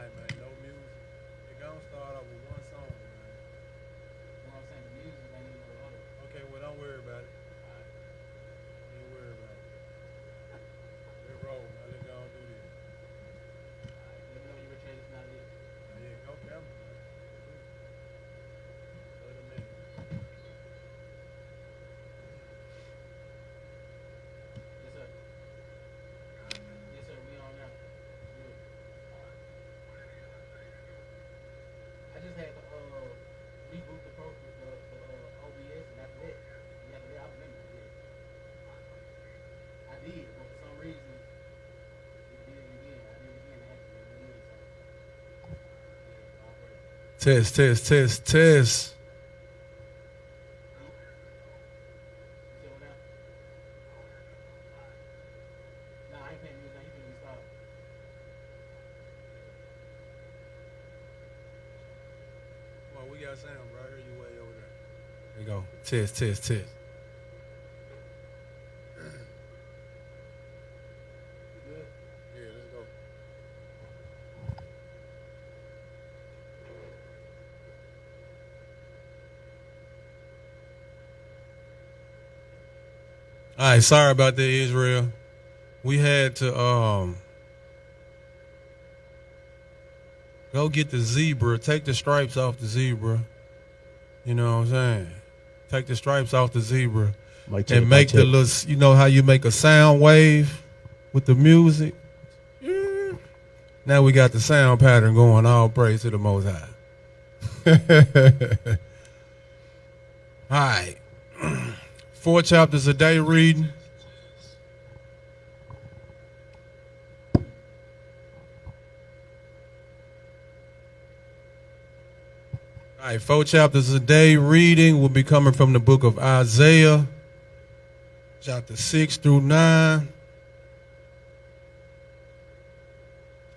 tonight, man. No music. They gonna start off with one song, man. You know what I'm saying? The music ain't even no other. Okay, well, don't worry about it. Alright. Don't even worry about it. Let's roll, man. Let's go and do this. Alright. Let me know when you're ready to listen out of this. Yeah, go camera, man. Wait a minute. Yes, sir. Yes, sir. We on now. Good. I just had to reboot the OBS, and after that, I remember it. I did, but for some reason, it did it again. I did it again after it again. So, yeah, all right. Test, test, test, test. You said what now? Nah, I ain't paying music. He finna stop. Come on, we got sound, bro. I heard you way over there. There you go. Test, test, test. You good? Yeah, let's go. All right, sorry about that, Israel. We had to go get the zebra, take the stripes off the zebra. You know what I'm saying? Take the stripes off the zebra and make the little, you know how you make a sound wave with the music? Yeah. Now we got the sound pattern going. All praise to the Most High. All right. 4 chapters a day reading. All right, 4 chapters a day reading will be coming from the book of Isaiah, chapter 6 through 9.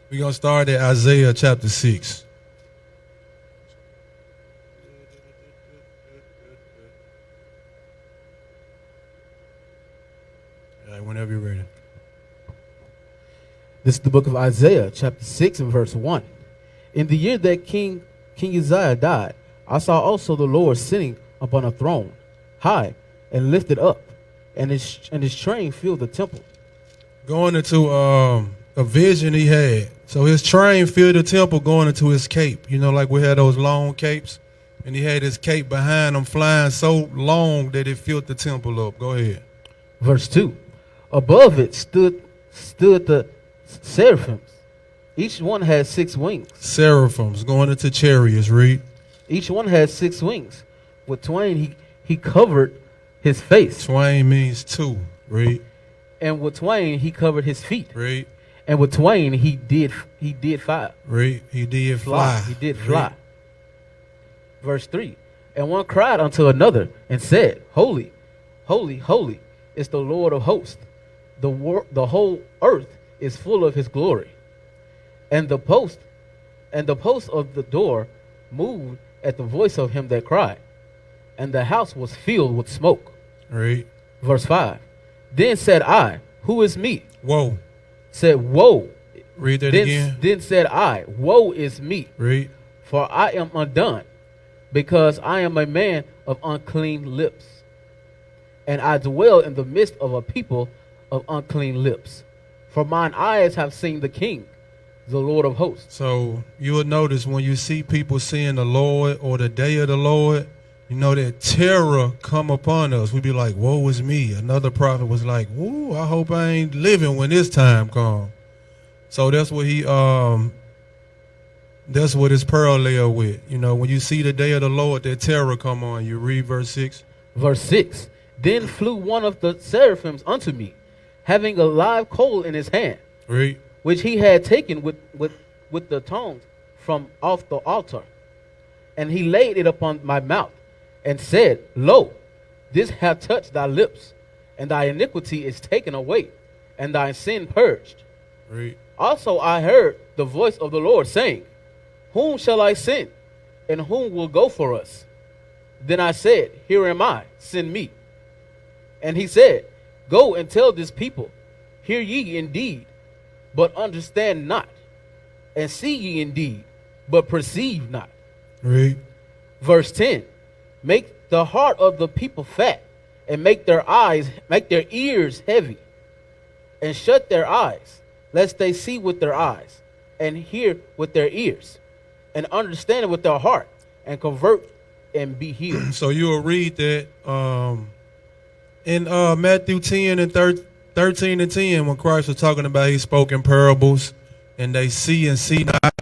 We're going to start at Isaiah chapter 6. All right, whenever you're ready. This is the book of Isaiah, chapter 6 and verse 1. In the year that King Uzziah died, I saw also the Lord sitting upon a throne, high and lifted up, and his train filled the temple. Going into a vision he had. So his train filled the temple going into his cape. You know, like we had those long capes. And he had his cape behind him flying so long that it filled the temple up. Go ahead. Verse 2. Above it stood the seraphims. Each one had 6 wings. Seraphims going into chariots, read. Each one had 6 wings. With twain he covered his face. Twain means 2, read. And with twain he covered his feet. Read. And with twain he did fly. Read. He did fly. He did fly. Verse 3. And one cried unto another and said, Holy, holy, holy is the Lord of hosts. The whole earth is full of his glory. And the post of the door moved at the voice of him that cried, and the house was filled with smoke. Read. Verse 5. Then said I, Who is me? Woe. Said, Woe. Read that then, again. Then said I, Woe is me, Read. for I am undone, because I am a man of unclean lips, and I dwell in the midst of a people of unclean lips. For mine eyes have seen the King, the Lord of hosts. So you will notice when you see people seeing the Lord or the day of the Lord, you know that terror come upon us. We be like, woe is me. Another prophet was like, woo, I hope I ain't living when this time comes. So that's what that's what it's parallel with. You know, when you see the day of the Lord, that terror come on. You read verse 6. Verse 6. Then flew one of the seraphims unto me, having a live coal in his hand. Read. Which he had taken with the tongs from off the altar. And he laid it upon my mouth, and said, Lo, this hath touched thy lips, and thy iniquity is taken away, and thy sin purged. Read. Also I heard the voice of the Lord saying, Whom shall I send, and whom will go for us? Then I said, Here am I, send me. And he said, Go and tell this people, Hear ye indeed, but understand not. and see ye indeed, but perceive not. Read. Verse 10. Make the heart of the people fat, and make their ears heavy, and shut their eyes, lest they see with their eyes, and hear with their ears, and understand it with their heart, and convert and be healed. So you will read that in Matthew 10 and 13 and 10, when Christ was talking about he spoke in parables, and they see and see not, at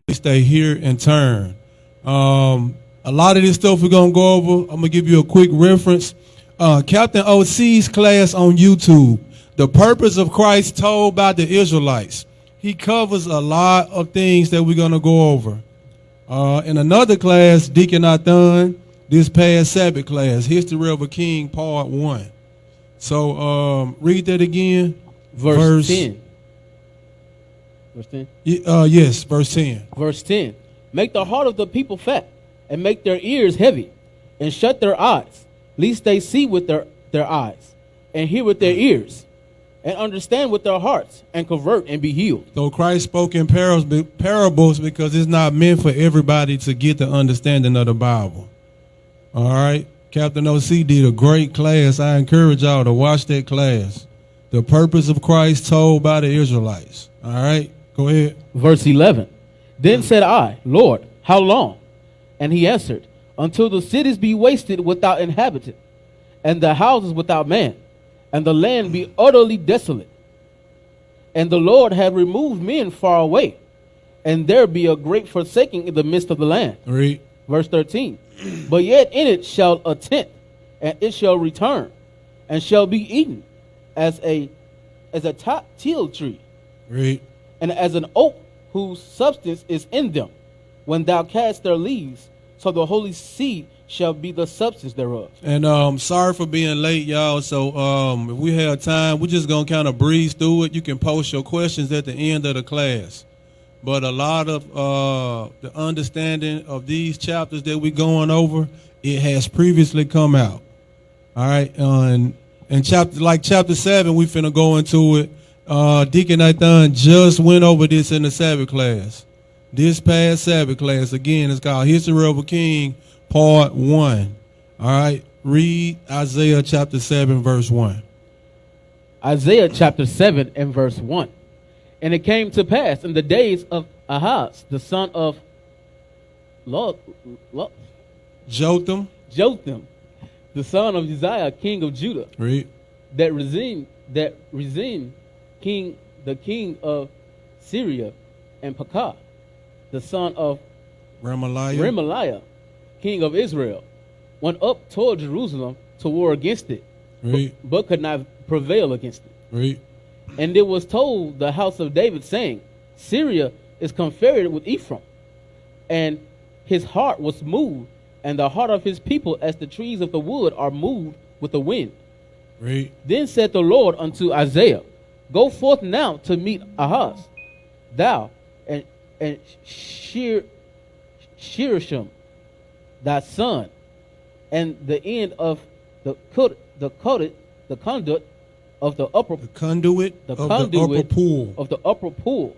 least they hear and turn. A lot of this stuff we're going to go over. I'm going to give you a quick reference. Captain OC's class on YouTube, The Purpose of Christ Told by the Israelites. He covers a lot of things that we're going to go over. In another class, Deacon Nathan, this past Sabbath class, History of a King, Part 1. So read that again. Verse 10. Verse 10? Yes, verse 10. Verse 10. Make the heart of the people fat, and make their ears heavy, and shut their eyes, lest they see with their eyes, and hear with their ears, and understand with their hearts, and convert and be healed. So Christ spoke in parables because it's not meant for everybody to get the understanding of the Bible. All right? Captain OC did a great class. I encourage y'all to watch that class. The Purpose of Christ Told by the Israelites. All right? Go ahead. Verse 11. Then said I, Lord, how long? And he answered, until the cities be wasted without inhabitant, and the houses without man, and the land be utterly desolate. And the Lord had removed men far away, and there be a great forsaking in the midst of the land. Read. Verse 13. But yet in it shall a tent, and it shall return, and shall be eaten as a teil tree. Read. And as an oak whose substance is in them, when thou cast their leaves, so the holy seed shall be the substance thereof. And sorry for being late, y'all. So if we have time, we're just going to kind of breeze through it. You can post your questions at the end of the class. But a lot of the understanding of these chapters that we're going over, it has previously come out. All right. And chapter 7, we finna go into it. Deacon Nathan just went over this in the Sabbath class. This past Sabbath class, again, it's called History of a King, Part 1. All right. Read Isaiah chapter 7, verse 1. Isaiah chapter 7 and verse 1. And it came to pass in the days of Ahaz, the son of Jotham, the son of Uzziah, king of Judah. Read. That Rezin, the king of Syria, and Pekah, the son of Remaliah, king of Israel, went up toward Jerusalem to war against it, but could not prevail against it. Read. And it was told the house of David, saying, Syria is confederate with Ephraim, and his heart was moved, and the heart of his people as the trees of the wood are moved with the wind. Read. Then said the Lord unto Isaiah, Go forth now to meet Ahaz, thou and Shirashim, thy son, and the end of the conduit of the upper pool,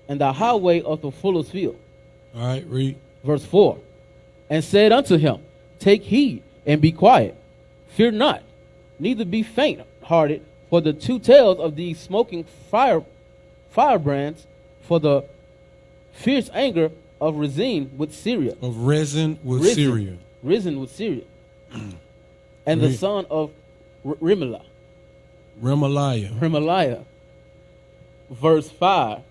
and the highway of the fuller's field. All right, read. Verse 4. And said unto him, Take heed and be quiet, fear not, neither be faint-hearted, for the two tails of these smoking firebrands, for the fierce anger of Rezin with Syria. Syria. Risen with Syria. And the son of Remaliah. Verse 5.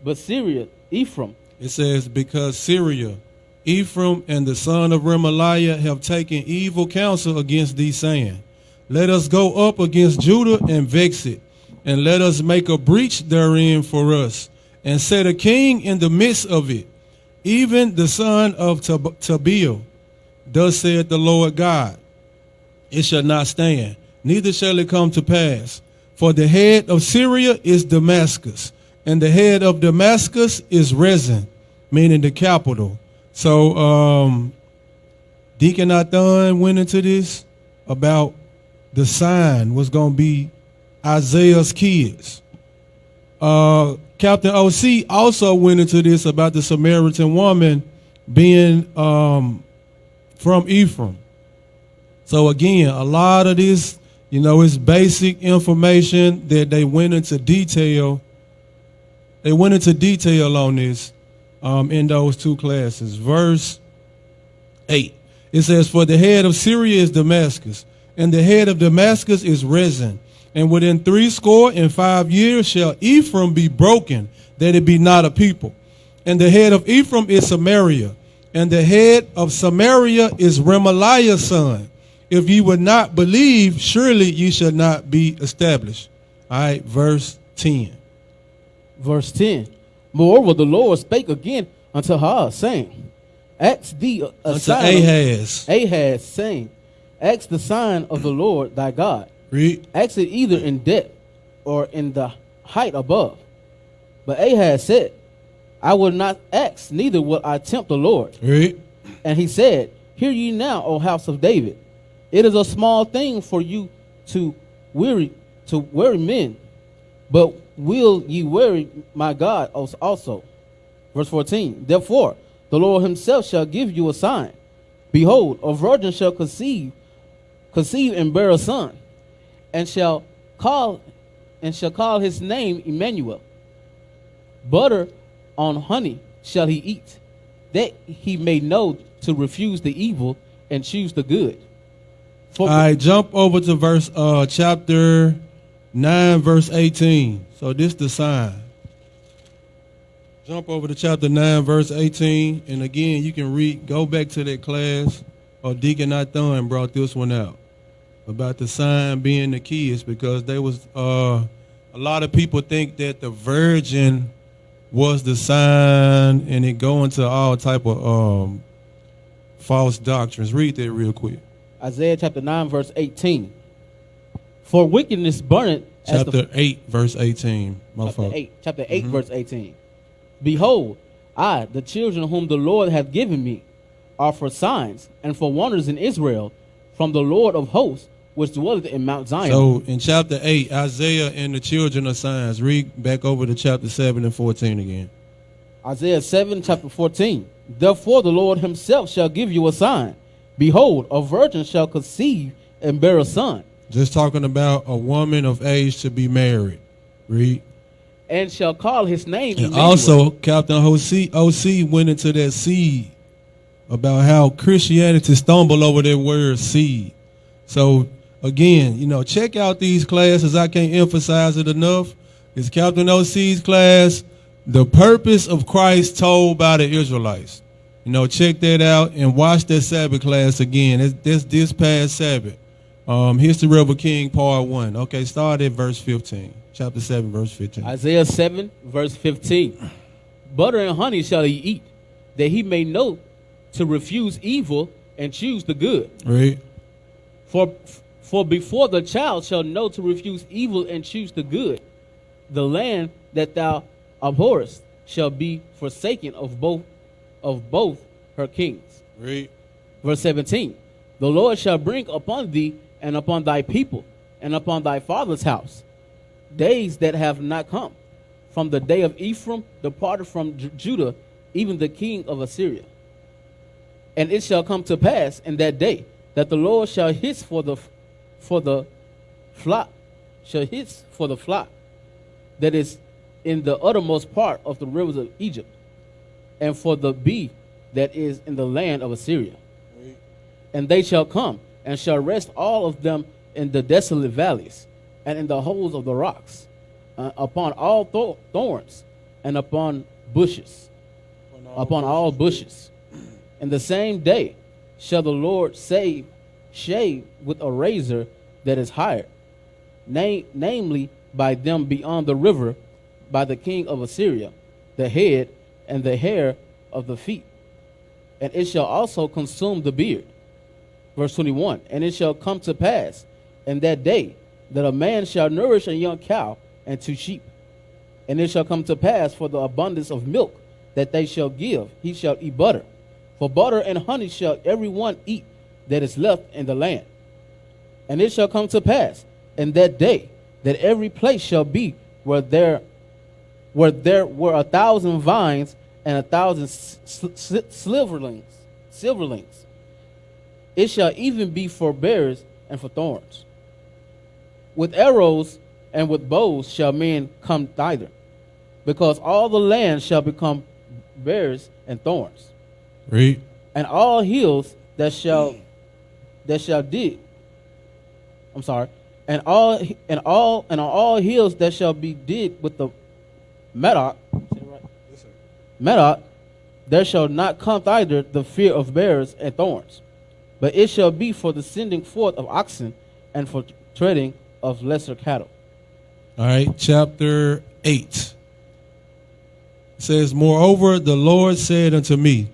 But Syria, Ephraim. It says, because Syria, Ephraim, and the son of Remaliah have taken evil counsel against thee, saying, Let us go up against Judah and vex it, and let us make a breach therein for us, and set a king in the midst of it, even the son of Tabiel. Thus saith the Lord God, It shall not stand, neither shall it come to pass. For the head of Syria is Damascus, and the head of Damascus is Rezin, meaning the capital. So Deacon Nathan went into this about the sign was going to be Isaiah's kids. Captain OC also went into this about the Samaritan woman being from Ephraim. So again, a lot of this, it's basic information that they went into detail. They went into detail on this in those two classes. Verse 8, it says, "For the head of Syria is Damascus, and the head of Damascus is Rezin. And within 65 years shall Ephraim be broken, that it be not a people. And the head of Ephraim is Samaria, and the head of Samaria is Remaliah's son. If ye would not believe, surely ye shall not be established." All right, verse 10. Verse 10. "Moreover, the Lord spake again unto Ahaz, saying, Ask thee a Unto sign Ahaz. Ahaz, saying, Ask the sign of the Lord thy God. Read. Ask it either in depth or in the height above. But Ahaz said, I will not ask, neither will I tempt the Lord. Read. And he said, Hear ye now, O house of David. It is a small thing for you to weary men, but will ye weary my God also?" Verse 14. "Therefore the Lord himself shall give you a sign. Behold, a virgin shall conceive and bear a son, and shall call his name Emmanuel. Butter on honey shall he eat, that he may know to refuse the evil and choose the good." All right, jump over to verse chapter 9, verse 18. So this the sign. Jump over to chapter 9, verse 18. And again, you can go back to that class, or Deacon Nathan brought this one out about the sign being the kids, because there was a lot of people think that the virgin was the sign, and it go into all type of false doctrines. Read that real quick. Isaiah chapter 9, verse 18. "For wickedness burneth as Chapter 8, verse 18. Chapter 8, verse 18. "Behold, I, the children whom the Lord hath given me, are for signs and for wonders in Israel, from the Lord of hosts, which dwelleth in Mount Zion." So in chapter 8, Isaiah and the children are signs. Read back over to chapter 7 and 14 again. Isaiah 7, chapter 14. "Therefore the Lord himself shall give you a sign. Behold, a virgin shall conceive and bear a son." Just talking about a woman of age to be married. Read. "And shall call his name And Emmanuel." also, Captain OC went into that seed, about how Christianity stumbled over that word seed. So again, check out these classes. I can't emphasize it enough. It's Captain OC's class, "The Purpose of Christ Told by the Israelites." Check that out and watch that Sabbath class again. It's this past Sabbath. History of a King, part 1. Okay, start at verse 15. Chapter 7, verse 15. Isaiah 7, verse 15. "Butter and honey shall he eat, that he may know to refuse evil and choose the good. Right. For before the child shall know to refuse evil and choose the good, the land that thou abhorrest shall be forsaken of both her kings." Right. Verse 17. "The Lord shall bring upon thee and upon thy people and upon thy father's house days that have not come, from the day of Ephraim departed from Judah, even the king of Assyria. And it shall come to pass in that day that the Lord shall hiss for the flock that is in the uttermost part of the rivers of Egypt, and for the bee that is in the land of Assyria. And they shall come and shall rest all of them in the desolate valleys and in the holes of the rocks, upon all thorns and upon bushes, upon all bushes. In the same day shall the Lord shave with a razor that is hired, namely by them beyond the river, by the king of Assyria, the head and the hair of the feet. And it shall also consume the beard." Verse 21. "And it shall come to pass in that day that a man shall nourish a young cow and 2 sheep. And it shall come to pass for the abundance of milk that they shall give, he shall eat butter. For butter and honey shall every one eat that is left in the land. And it shall come to pass in that day that every place shall be where there where there were 1,000 vines and 1,000 silverlings. It shall even be for bears and for thorns. With arrows and with bows shall men come thither, because all the land shall become bears and thorns. Read. And all hills that shall dig. I'm sorry. And on all hills that shall be digged with the mattock. Mattock, there shall not come thither the fear of bears and thorns, but it shall be for the sending forth of oxen and for treading of lesser cattle. All right, chapter 8. It says, Moreover, the Lord said unto me,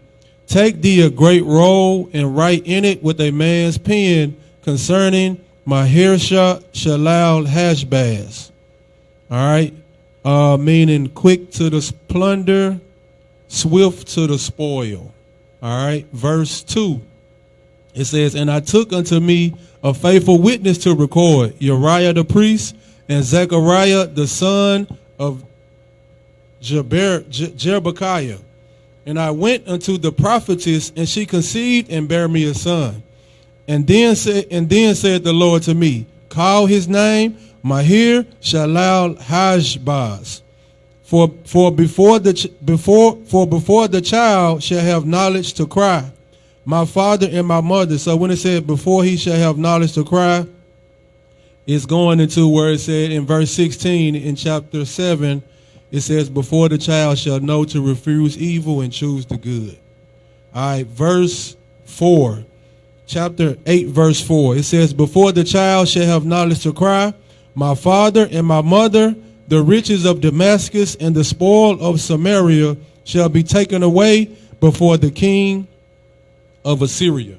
Take thee a great roll and write in it with a man's pen concerning Mahersha Shalal Hashbaz. All right, meaning quick to the plunder, swift to the spoil. All right, verse 2. It says, And I took unto me a faithful witness to record, Uriah the priest, and Zechariah the son of Jerbekiah. And I went unto the prophetess, and she conceived and bare me a son. And then said the Lord to me, Call his name Mahir Shalal Hashbaz. For before the child shall have knowledge to cry, my father and my mother. So when it said before he shall have knowledge to cry, it's going into where it said in verse 16 in chapter 7, it says, Before the child shall know to refuse evil and choose the good. All right, verse 4. Chapter 8, verse 4. It says, Before the child shall have knowledge to cry, my father and my mother, the riches of Damascus and the spoil of Samaria shall be taken away before the king of Assyria.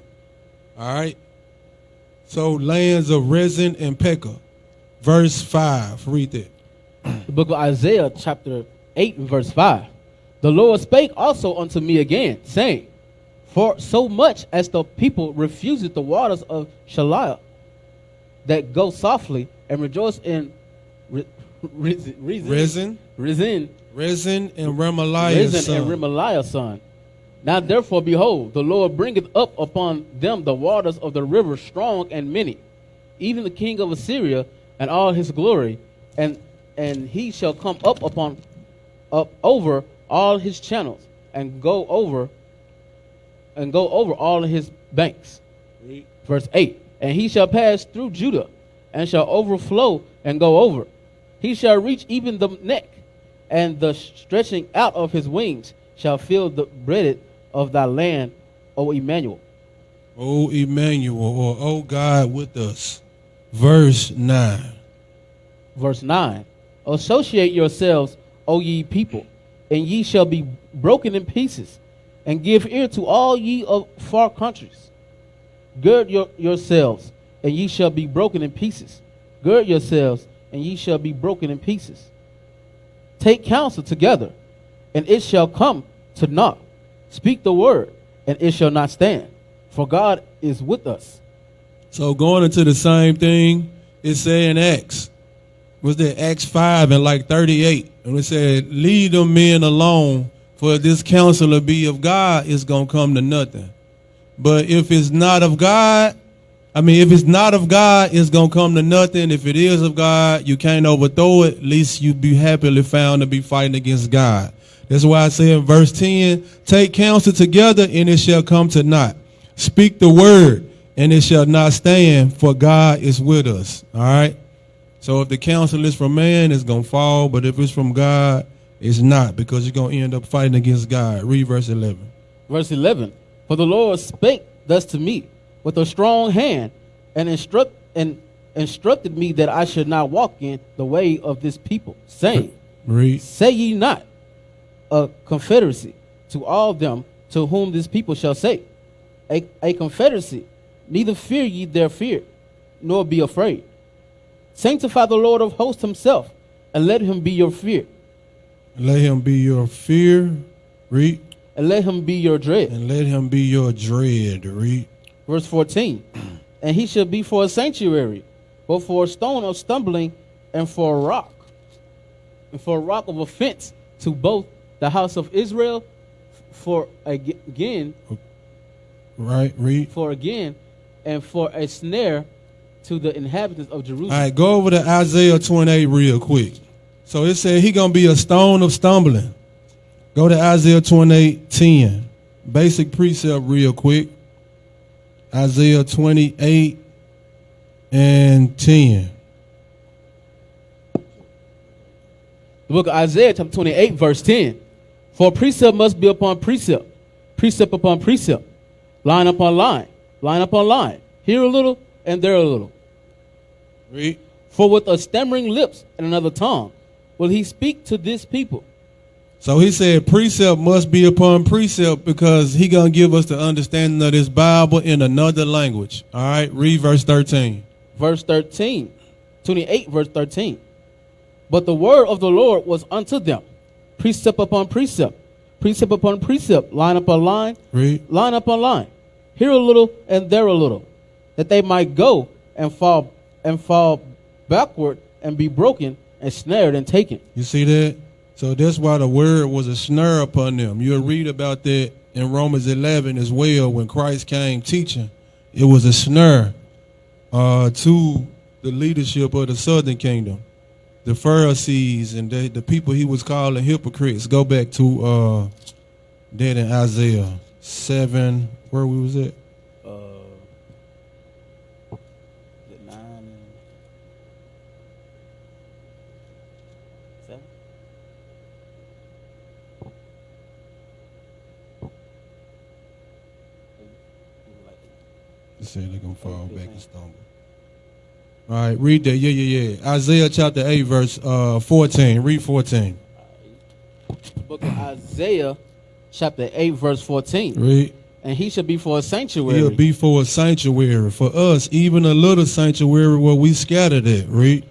All right. So lands of Rezin and Pekah. Verse 5. Read that. The book of Isaiah, chapter 8, and verse 5. The Lord spake also unto me again, saying, For so much as the people refused the waters of Shaliah, that go softly and rejoice in Rezin and Remaliah's son. Now therefore, behold, the Lord bringeth up upon them the waters of the river strong and many, even the king of Assyria and all his glory, and he shall come up over all his channels and go over all his banks. Read. Verse 8. And he shall pass through Judah and shall overflow and go over. He shall reach even the neck, and the stretching out of his wings shall fill the breadth of thy land, O Emmanuel. O Emmanuel, or O God with us. Verse 9. Verse 9. Associate yourselves, O ye people, and ye shall be broken in pieces, and give ear to all ye of far countries. Gird yourselves, and ye shall be broken in pieces. Gird yourselves, and ye shall be broken in pieces. Take counsel together, and it shall come to naught. Speak the word, and it shall not stand, for God is with us. So going into the same thing, it said in Acts. Was that Acts 5 and like 38? And it said, Leave them men alone, for if this counsel be of God, it's going to come to nothing. But if it's not of God, it's going to come to nothing. If it is of God, you can't overthrow it. At least you be happily found to be fighting against God. That's why I say in verse 10, Take counsel together, and it shall come to naught. Speak the word, and it shall not stand, for God is with us. All right? So if the counsel is from man, it's going to fall. But if it's from God, it's not, because you're going to end up fighting against God. Read verse 11. Verse 11. For the Lord spake thus to me with a strong hand, and instructed me that I should not walk in the way of this people, saying, Read. Say ye not a confederacy to all them to whom this people shall say, a confederacy, neither fear ye their fear, nor be afraid. Sanctify the Lord of hosts himself, and let him be your fear. Let him be your fear. Read. And let him be your dread. And let him be your dread. Read. Verse 14. And he shall be for a sanctuary, but for a stone of stumbling, and for a rock of offense to both the house of Israel for again, Right, read. for again, and for a snare to the inhabitants of Jerusalem. All right, go over to Isaiah 28 real quick. So it said he gonna be a stone of stumbling. Go to Isaiah 28:10. Basic precept real quick. Isaiah 28 and 10. The book of Isaiah, chapter 28, verse 10. For precept must be upon precept, precept upon precept, line upon line, line upon line, here a little and there a little. Read. For with a stammering lips and another tongue will he speak to this people. So he said precept must be upon precept because he gonna give us the understanding of this Bible in another language. All right, read verse 13. Verse 13, 28, verse 13. But the word of the Lord was unto them, precept upon precept, precept upon precept, line upon line, Read. line upon line, here a little and there a little, that they might go and fall backward and be broken and snared and taken. You see that? So that's why the word was a snare upon them. You'll read about that in Romans 11 as well. When Christ came teaching, it was a snare to the leadership of the southern kingdom, the Pharisees and the people he was calling hypocrites. Go back to that in Isaiah 7. Where we was at? The 9 and 7. It said they're going to fall back and stumble. All right, read that. Yeah. Isaiah chapter 8, verse 14. Read 14. The book of Isaiah, chapter 8, verse 14. Read. And he shall be for a sanctuary. He'll be for a sanctuary. For us, even a little sanctuary where we scattered it. Read.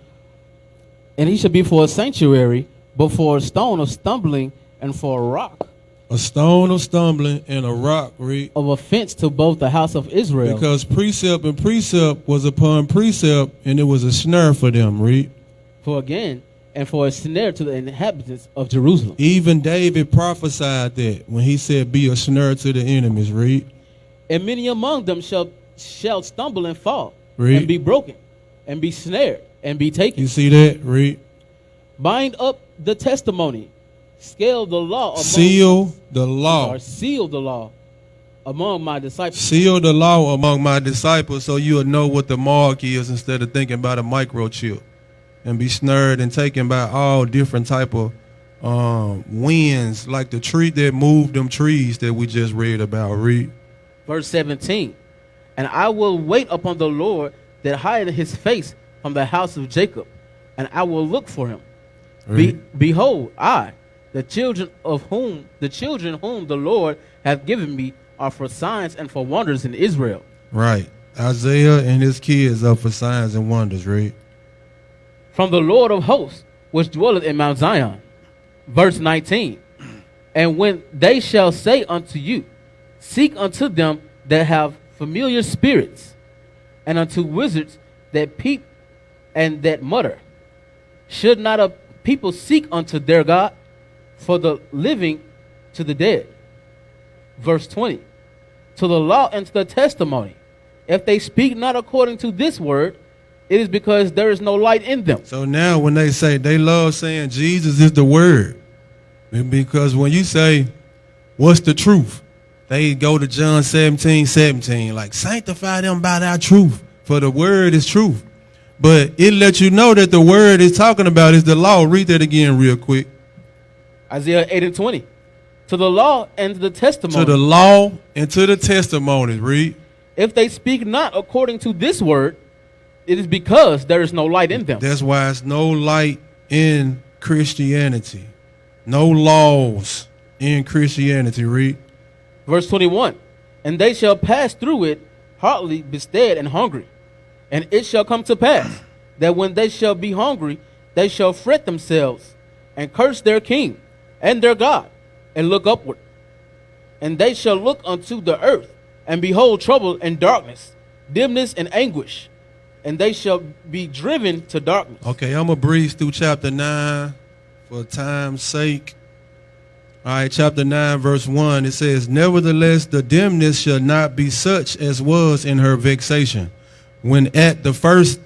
And he shall be for a sanctuary, but for a stone of stumbling and for a rock A stone of stumbling and a rock. Read. of offense to both the house of Israel. Because precept and precept was upon precept, and it was a snare for them. Read. For again, and for a snare to the inhabitants of Jerusalem. Even David prophesied that when he said, be a snare to the enemies. Read. And many among them shall stumble and fall, Read. and be broken, and be snared, and be taken. You see that? Read. Bind up the testimony, scale the law, Seal the law. or seal the law among my disciples. Seal the law among my disciples so you'll know what the mark is instead of thinking about a microchip and be snared and taken by all different type of winds, like the tree that moved them trees that we just read about. Read. Verse 17. And I will wait upon the Lord that hideth his face from the house of Jacob, and I will look for him. Behold, I, the children whom the Lord hath given me, are for signs and for wonders in Israel. Right. Isaiah and his kids are for signs and wonders. Read. From the Lord of hosts, which dwelleth in Mount Zion. Verse 19. And when they shall say unto you, seek unto them that have familiar spirits, and unto wizards that peep and that mutter, should not a people seek unto their God, for the living to the dead? Verse 20. To the law and to the testimony, if they speak not according to this word, it is because there is no light in them. So now when they say, they love saying Jesus is the word. And because when you say, what's the truth? They go to John 17:17, like, sanctify them by thy truth, for the word is truth. But it lets you know that the word is talking about is the law. Read that again real quick. Isaiah 8 and 20. To the law and to the testimony. To the law and to the testimonies. Read. If they speak not according to this word, it is because there is no light in them. That's why it's no light in Christianity. No laws in Christianity. Read. Verse 21. And they shall pass through it heartily bestead and hungry. And it shall come to pass that when they shall be hungry, they shall fret themselves and curse their king and their God and look upward. And they shall look unto the earth and behold trouble and darkness, dimness and anguish. And they shall be driven to darkness. Okay, I'm going to breeze through chapter 9 for time's sake. All right, chapter 9, verse 1, it says, nevertheless, the dimness shall not be such as was in her vexation, when at the first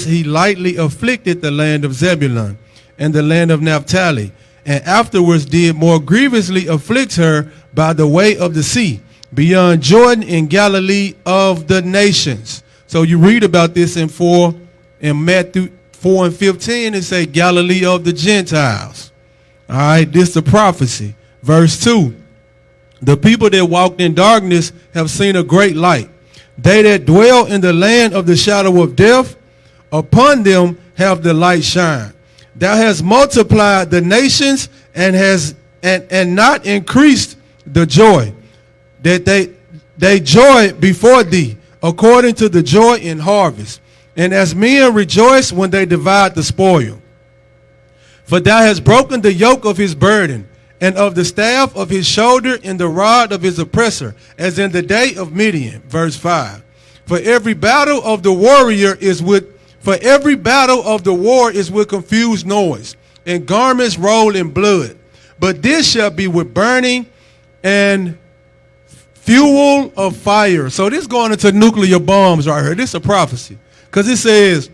he lightly afflicted the land of Zebulun and the land of Naphtali, and afterwards did more grievously afflict her by the way of the sea, beyond Jordan in Galilee of the nations. So you read about this in Matthew 4 and 15, it say Galilee of the Gentiles. All right, this is the prophecy. Verse 2, the people that walked in darkness have seen a great light. They that dwell in the land of the shadow of death, upon them have the light shine. Thou hast multiplied the nations and not increased the joy, that they joy before thee, according to the joy in harvest, and as men rejoice when they divide the spoil. For thou hast broken the yoke of his burden, and of the staff of his shoulder, and the rod of his oppressor, as in the day of Midian. Verse 5. For every battle of the war is with confused noise, and garments roll in blood. But this shall be with burning and fuel of fire. So this going into nuclear bombs right here. This is a prophecy. Because it says,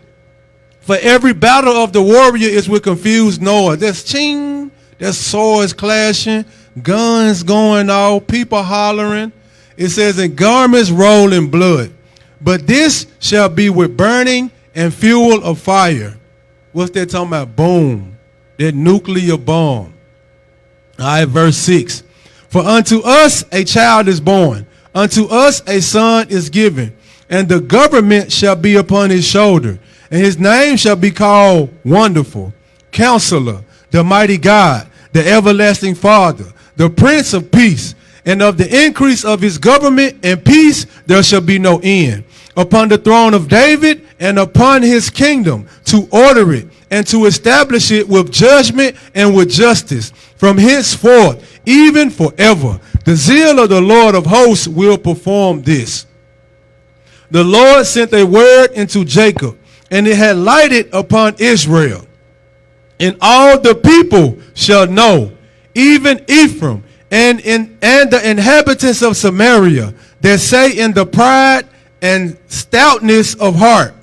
for every battle of the warrior is with confused noise. There's ching, there's swords clashing, guns going off, people hollering. It says, and garments roll in blood. But this shall be with burning and fuel of fire. What's that talking about? Boom. That nuclear bomb. All right, verse 6. For unto us a child is born, unto us a son is given, and the government shall be upon his shoulder. And his name shall be called Wonderful, Counselor, the Mighty God, the Everlasting Father, the Prince of Peace. And of the increase of his government and peace there shall be no end. Upon the throne of David and upon his kingdom, to order it and to establish it with judgment and with justice from henceforth, even forever. The zeal of the Lord of hosts will perform this. The Lord sent a word into Jacob, and it had lighted upon Israel. And all the people shall know, even Ephraim and the inhabitants of Samaria, that say in the pride and stoutness of heart,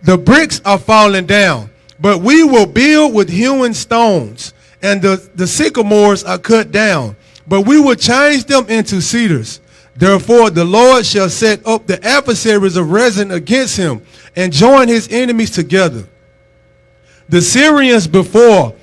the bricks are falling down, but we will build with hewn stones, and the sycamores are cut down, but we will change them into cedars. Therefore the Lord shall set up the adversaries of Rezin against him, and join his enemies together. The Syrians before,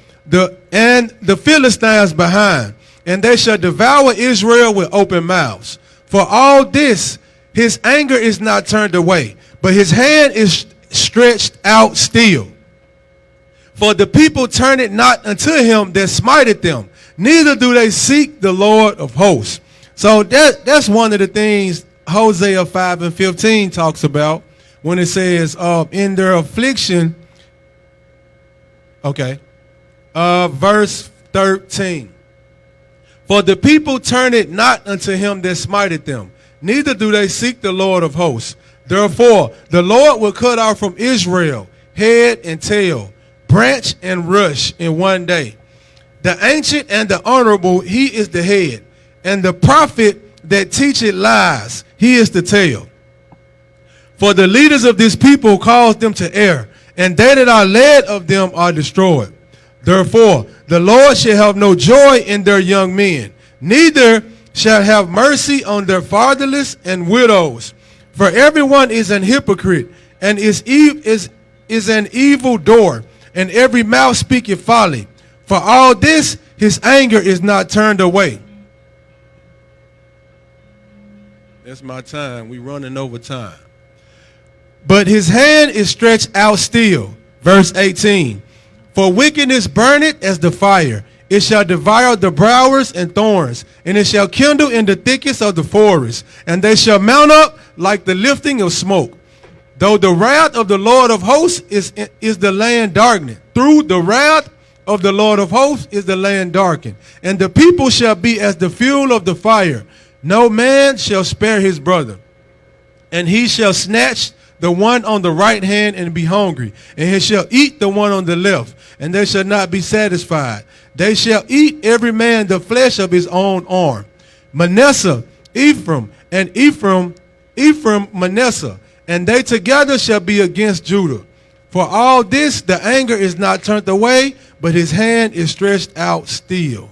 and the Philistines behind, and they shall devour Israel with open mouths. For all this, his anger is not turned away, but his hand is stretched out still. For the people turn it not unto him that smited them, neither do they seek the Lord of hosts. So that's one of the things Hosea 5 and 15 talks about when it says, in their affliction, verse 13. For the people turn it not unto him that smited them, neither do they seek the Lord of hosts. Therefore, the Lord will cut off from Israel head and tail, branch and rush in one day. The ancient and the honorable, he is the head, and the prophet that teacheth lies, he is the tail. For the leaders of this people cause them to err, and they that are led of them are destroyed. Therefore, the Lord shall have no joy in their young men, neither shall have mercy on their fatherless and widows. For everyone is an hypocrite, and is an evil door, and every mouth speaketh folly. For all this, his anger is not turned away. That's my time. We running over time. But his hand is stretched out still. Verse 18. For wickedness burneth as the fire. It shall devour the briars and thorns, and it shall kindle in the thickets of the forest, and they shall mount up like the lifting of smoke. Though the wrath of the Lord of hosts is the land darkened. Through the wrath of the Lord of hosts is the land darkened. And the people shall be as the fuel of the fire. No man shall spare his brother. And he shall snatch the one on the right hand and be hungry. And he shall eat the one on the left, and they shall not be satisfied. They shall eat every man the flesh of his own arm. Manasseh, Ephraim, and Ephraim, Manasseh, and they together shall be against Judah. For all this, the anger is not turned away, but his hand is stretched out still.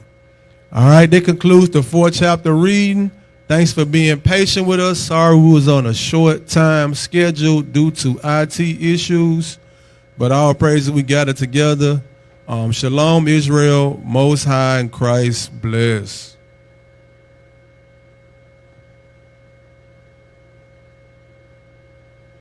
All right, that concludes the 4th chapter reading. Thanks for being patient with us. Sorry we was on a short time schedule due to IT issues, but all praises we gathered together. Shalom, Israel, Most High in Christ bless.